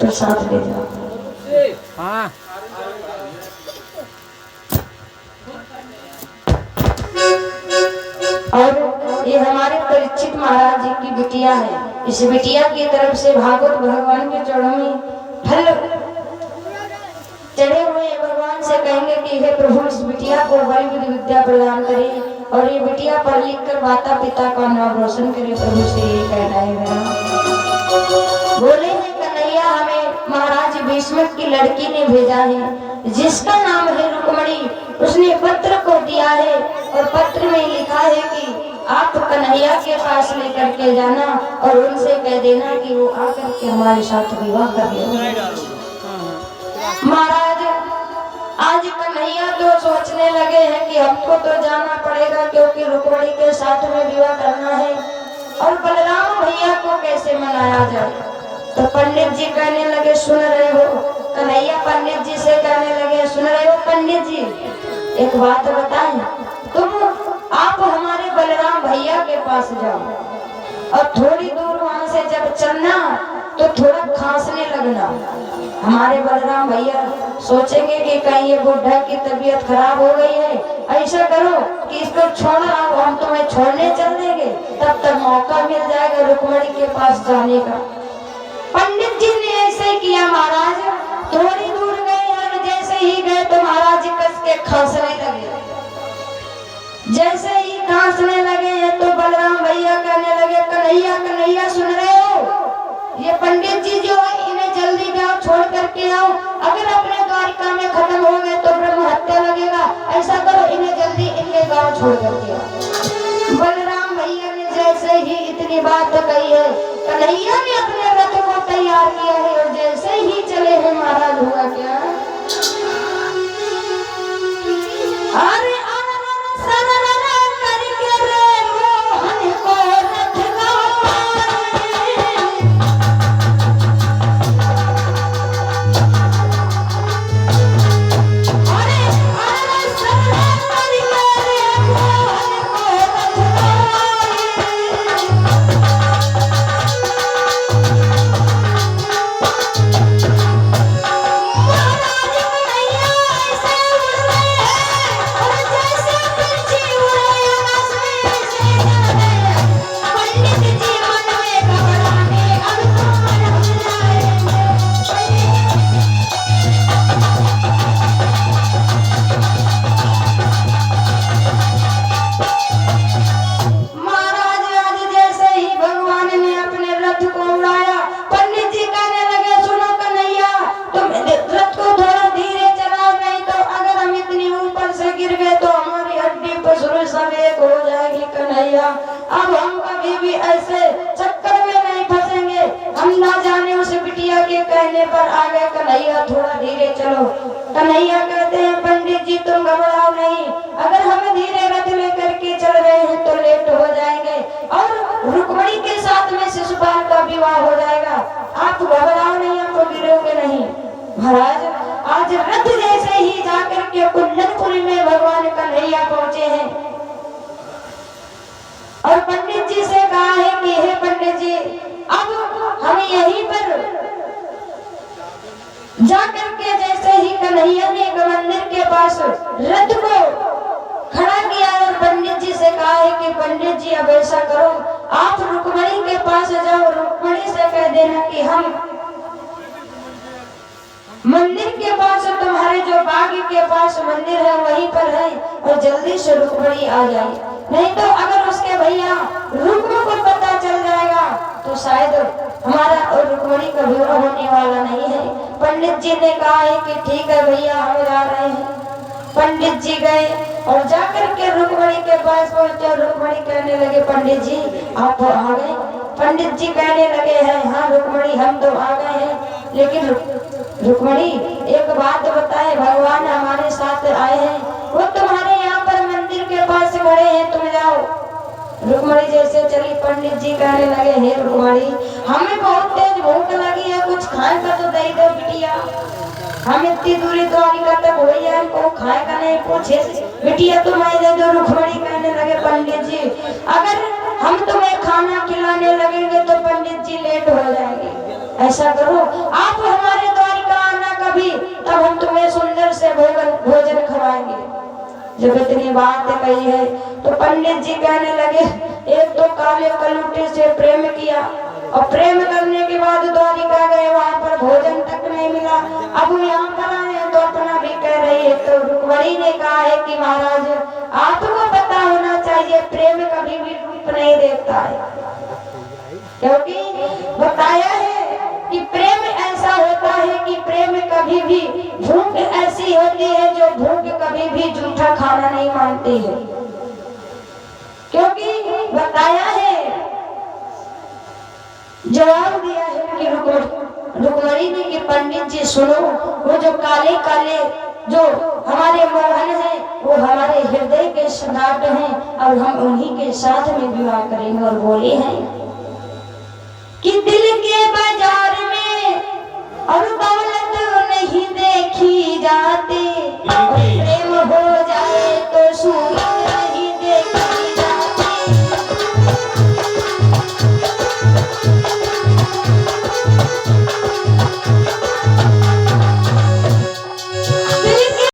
तो साथ ले जाओ। हाँ और ये हमारे परीक्षित महाराज जी की बिटिया है। इस बिटिया की तरफ से भागवत भगवान के चरणों में फल चढ़े हुए भगवान से कहेंगे कि हे प्रभु इस बिटिया को बड़ी बुद्धि विद्या प्रदान करे और ये बिटिया पढ़ लिख कर माता पिता का नाम रोशन करे। प्रभु से यही कहना है मेरा। बोले हैं कन्हैया हमें महाराज भीष्म की लड़की ने भेजा है जिसका नाम है रुक्मणी। उसने पत्र को दिया है और पत्र में लिखा है कि आप कन्हैया के पास लेकर के जाना और उनसे कह देना कि वो आकर के हमारे साथ विवाह कर ले। महाराज आज कन्हैया तो सोचने लगे हैं कि हमको तो जाना पड़ेगा क्योंकि रुक्मणी के साथ में विवाह करना है और बलराम भैया को कैसे मनाया जाए। तो पंडित जी कहने लगे सुन रहे हो। कन्हैया पंडित जी से कहने लगे सुन रहे हो पंडित जी एक बात बताएं, तुम आप हमारे बलराम भैया के पास जाओ और थोड़ी दूर वहां से जब चलना तो थोड़ा खांसने लगना। हमारे बलराम भैया सोचेंगे कि कहीं ये बुढ़ा की तबीयत खराब हो गई है, ऐसा करो कि इसको छोड़ो हम तुम्हें छोड़ने चल देंगे, तब तक मौका मिल जाएगा रुक्मणी के पास जाने का। पंडित जी ने ऐसे किया महाराज। थोड़ी दूर गए और जैसे ही गए तो महाराज कस के खांसने लगे। जैसे ही खांसने लगे तो बलराम भैया कहने लगे कन्हैया कन्हैया सुन रहे हो, ये पंडित जी जो है इन्हें जल्दी जाओ छोड़ करके आओ, अगर अपने द्वारिका में खत्म हो गए तो ब्रह्म हत्या लगेगा, ऐसा करो इन्हें जल्दी इनके गांव छोड़ करके आओ। बलराम भैया ने जैसे ही इतनी बात कही है कन्हैया ने अपने रथ को तैयार किया है और जैसे ही चले हैं महाराज हुआ क्या। अरे अब हम कभी भी ऐसे चक्कर में नहीं फंसेंगे। हम ना जाने उस बिटिया के कहने पर आ गए कन्हैया थोड़ा धीरे चलो। कन्हैया कहते हैं पंडित जी तुम घबराओ नहीं, अगर हम धीरे रथ लेकर के चल रहे हैं तो लेट हो जाएंगे और रुक्मणी के साथ में शिशुपाल का विवाह हो जाएगा। आप घबराओ नहीं, आप गिरोगे नहीं। महाराज आज रथ जैसे ही जाकर के कुंडनपुरी में भगवान कन्हैया पहुंचे हैं और पंडित जी से कहा है कि हे पंडित जी अब हम यहीं पर जाकर के जैसे ही कन्हैया ने मंदिर के पास रथ को खड़ा किया और पंडित जी से कहा है कि पंडित जी अब ऐसा करो आप रुक्मणी के पास जाओ, रुक्मणी से कह देना कि हम मंदिर के पास तुम्हारे जो बाग के पास मंदिर है वहीं पर है और जल्दी से रुक्मणी आ जाए, नहीं तो अगर उसके भैया रुक्म को पता चल जाएगा तो शायद हमारा और रुक्मणी का विवाह होने वाला नहीं है। पंडित जी ने कहा है कि ठीक है भैया हम जा रहे हैं। पंडित जी गए और जाकर के रुक्मणी के पास पहुंचे। रुक्मणी कहने लगे पंडित जी आप आ गए। पंडित जी कहने लगे हैं हाँ रुक्मणी हम तो आ गए हैं, लेकिन रुक्मणी एक बात बताए, भगवान हमारे साथ आए हैं, वो तुम्हारे यहाँ पर मंदिर के पास खड़े हैं, तुम जाओ। रुक्मणी जैसे चली, पंडित जी कहने लगे, हे रुक्मणी हमें बहुत तेज भूख लगी है, कुछ खाए का तो दे दो बिटिया, हम इतनी दूरी द्वारिका तक हो है, हमको खाए का नहीं, पूछे बिटिया तुम्हें दे दो। रुक्मणी कहने लगे, पंडित जी अगर हम तुम्हें खाना खिलाने लगेंगे तो पंडित जी लेट हो जाएंगे, ऐसा करो आप हमारे द्वारिका आना कभी, तब हम तुम्हें सुंदर से भोजन खवाएंगे। जब इतनी बात कही है तो पंडित जी कहने लगे, एक तो काले कलूटे से प्रेम किया और प्रेम करने के बाद द्वारिका गए, वहां पर भोजन तक नहीं मिला, अब यहाँ पर आए तो अपना भी कह रही है। तो रुक्मणी ने कहा है कि महाराज आपको पता होना चाहिए, प्रेम कभी भी रूप नहीं देखता है, क्योंकि बताया है कि प्रेम ऐसा होता है कि प्रेम कभी भी, भूख ऐसी होती है जो भूख कभी भी जूठा खाना नहीं मानती है, क्योंकि बताया है, जवाब दिया है कि रुक्मणी ने कि पंडित जी सुनो, वो जो काले काले जो हमारे मोहन हैं वो हमारे हृदय के सम्राट हैं और हम उन्हीं के साथ में विवाह करेंगे। और बोले हैं कि दिल के बाजार में और दौलत नहीं देखी जाती, और प्रेम हो जाए